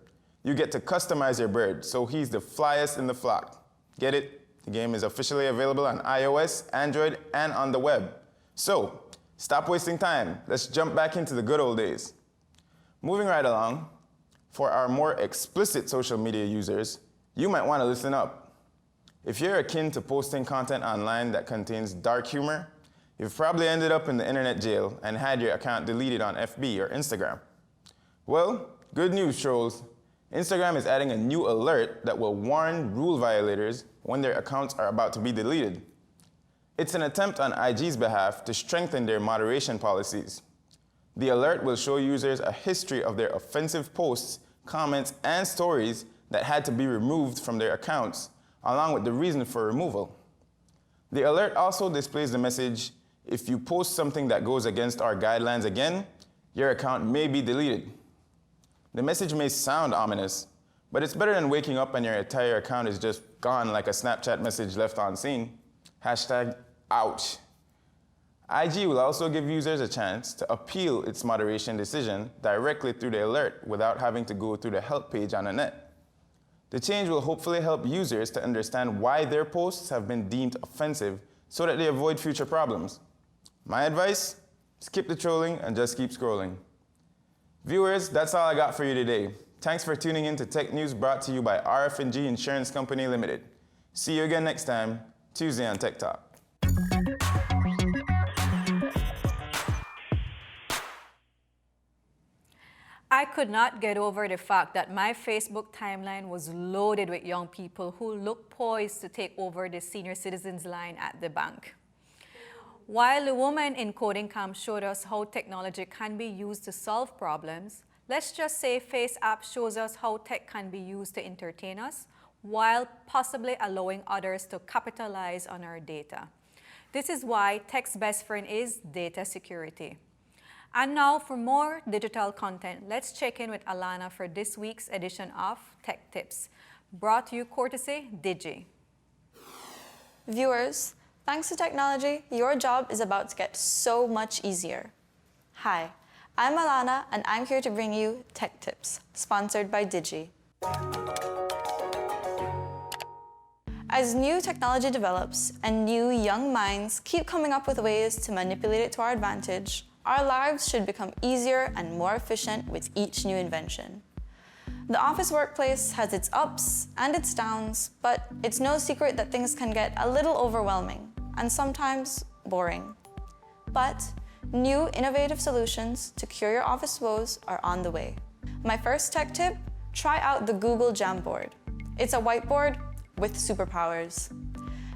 Speaker 15: you get to customize your bird, so he's the flyest in the flock. Get it? The game is officially available on iOS, Android, and on the web. So, stop wasting time. Let's jump back into the good old days. Moving right along, for our more explicit social media users, you might want to listen up. If you're akin to posting content online that contains dark humor, you've probably ended up in the internet jail and had your account deleted on FB or Instagram. Well, good news, trolls. Instagram is adding a new alert that will warn rule violators when their accounts are about to be deleted. It's an attempt on IG's behalf to strengthen their moderation policies. The alert will show users a history of their offensive posts, comments, and stories that had to be removed from their accounts, along with the reason for removal. The alert also displays the message, if you post something that goes against our guidelines again, your account may be deleted. The message may sound ominous, but it's better than waking up and your entire account is just gone like a Snapchat message left unseen. #ouch. IG will also give users a chance to appeal its moderation decision directly through the alert without having to go through the help page on the net. The change will hopefully help users to understand why their posts have been deemed offensive so that they avoid future problems. My advice? Skip the trolling and just keep scrolling. Viewers, that's all I got for you today. Thanks for tuning in to Tech News brought to you by RF&G Insurance Company Limited. See you again next time, Tuesday on Tech Talk.
Speaker 1: I could not get over the fact that my Facebook timeline was loaded with young people who looked poised to take over the senior citizens line at the bank. While the woman in Coding Camp showed us how technology can be used to solve problems, let's just say FaceApp shows us how tech can be used to entertain us, while possibly allowing others to capitalize on our data. This is why tech's best friend is data security. And now for more digital content, let's check in with Alana for this week's edition of Tech Tips, brought to you courtesy Digi.
Speaker 16: Viewers, thanks to technology, your job is about to get so much easier. Hi, I'm Alana and I'm here to bring you Tech Tips, sponsored by Digi. As new technology develops and new young minds keep coming up with ways to manipulate it to our advantage, our lives should become easier and more efficient with each new invention. The office workplace has its ups and its downs, but it's no secret that things can get a little overwhelming, and sometimes boring. But new innovative solutions to cure your office woes are on the way. My first tech tip, try out the Google Jamboard. It's a whiteboard with superpowers.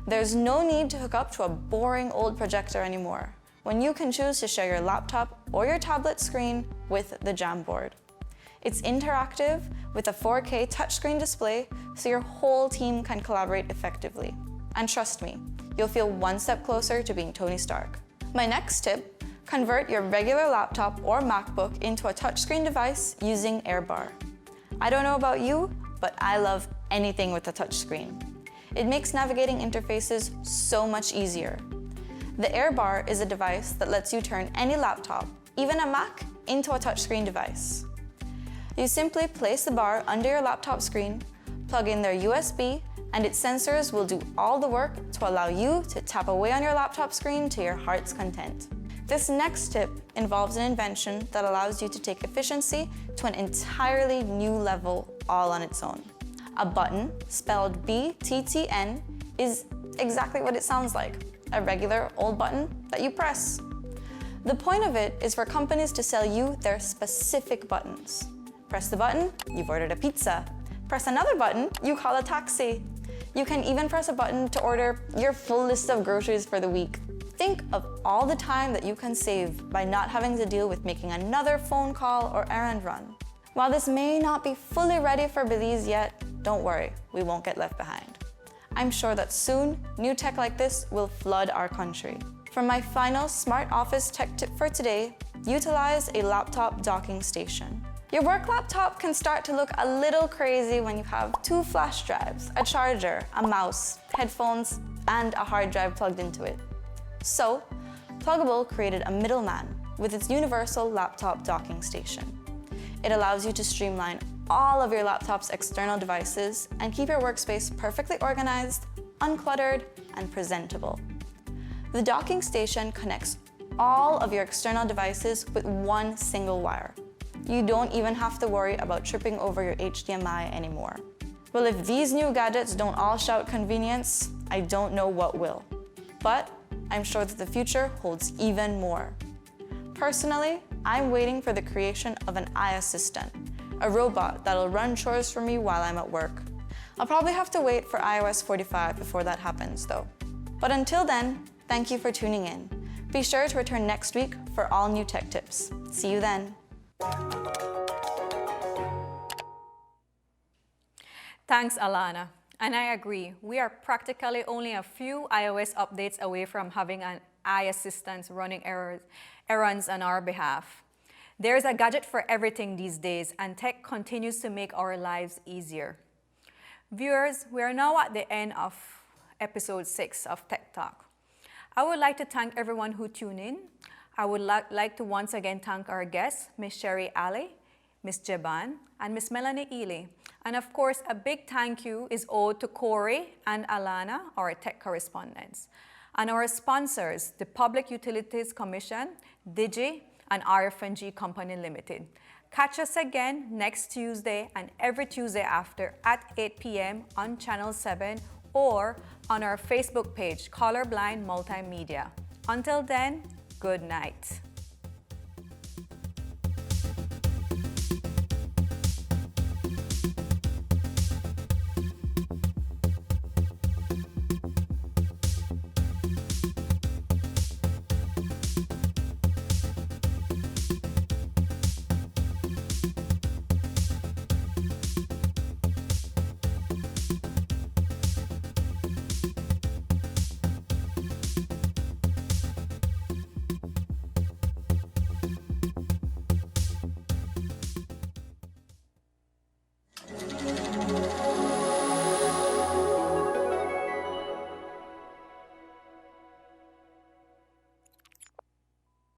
Speaker 16: There's no need to hook up to a boring old projector anymore when you can choose to share your laptop or your tablet screen with the Jamboard. It's interactive with a 4K touchscreen display so your whole team can collaborate effectively. And trust me, you'll feel one step closer to being Tony Stark. My next tip, convert your regular laptop or MacBook into a touchscreen device using AirBar. I don't know about you, but I love anything with a touchscreen. It makes navigating interfaces so much easier. The AirBar is a device that lets you turn any laptop, even a Mac, into a touchscreen device. You simply place the bar under your laptop screen, plug in their USB, and its sensors will do all the work to allow you to tap away on your laptop screen to your heart's content. This next tip involves an invention that allows you to take efficiency to an entirely new level all on its own. A button, spelled BTTN, is exactly what it sounds like, a regular old button that you press. The point of it is for companies to sell you their specific buttons. Press the button, you've ordered a pizza. Press another button, you call a taxi. You can even press a button to order your full list of groceries for the week. Think of all the time that you can save by not having to deal with making another phone call or errand run. While this may not be fully ready for Belize yet, don't worry, we won't get left behind. I'm sure that soon, new tech like this will flood our country. For my final smart office tech tip for today, utilize a laptop docking station. Your work laptop can start to look a little crazy when you have 2 flash drives, a charger, a mouse, headphones, and a hard drive plugged into it. So, Pluggable created a middleman with its universal laptop docking station. It allows you to streamline all of your laptop's external devices and keep your workspace perfectly organized, uncluttered, and presentable. The docking station connects all of your external devices with one single wire. You don't even have to worry about tripping over your HDMI anymore. Well, if these new gadgets don't all shout convenience, I don't know what will. But I'm sure that the future holds even more. Personally, I'm waiting for the creation of an eye assistant, a robot that'll run chores for me while I'm at work. I'll probably have to wait for iOS 45 before that happens, though. But until then, thank you for tuning in. Be sure to return next week for all new tech tips. See you then.
Speaker 1: Thanks, Alana. And I agree, we are practically only a few iOS updates away from having an eye assistant running errands on our behalf. There's a gadget for everything these days, and tech continues to make our lives easier. Viewers, we are now at the end of episode 6 of Tech Talk. I would like to thank everyone who tuned in. I would like to once again thank our guests, Ms. Sherry Ali, Ms. Jeban, and Ms. Melanie Ely. And of course, a big thank you is owed to Corey and Alana, our tech correspondents, and our sponsors, the Public Utilities Commission, Digi, and RF&G Company Limited. Catch us again next Tuesday and every Tuesday after at 8 p.m. on Channel 7 or on our Facebook page, Colorblind Multimedia. Until then, good night.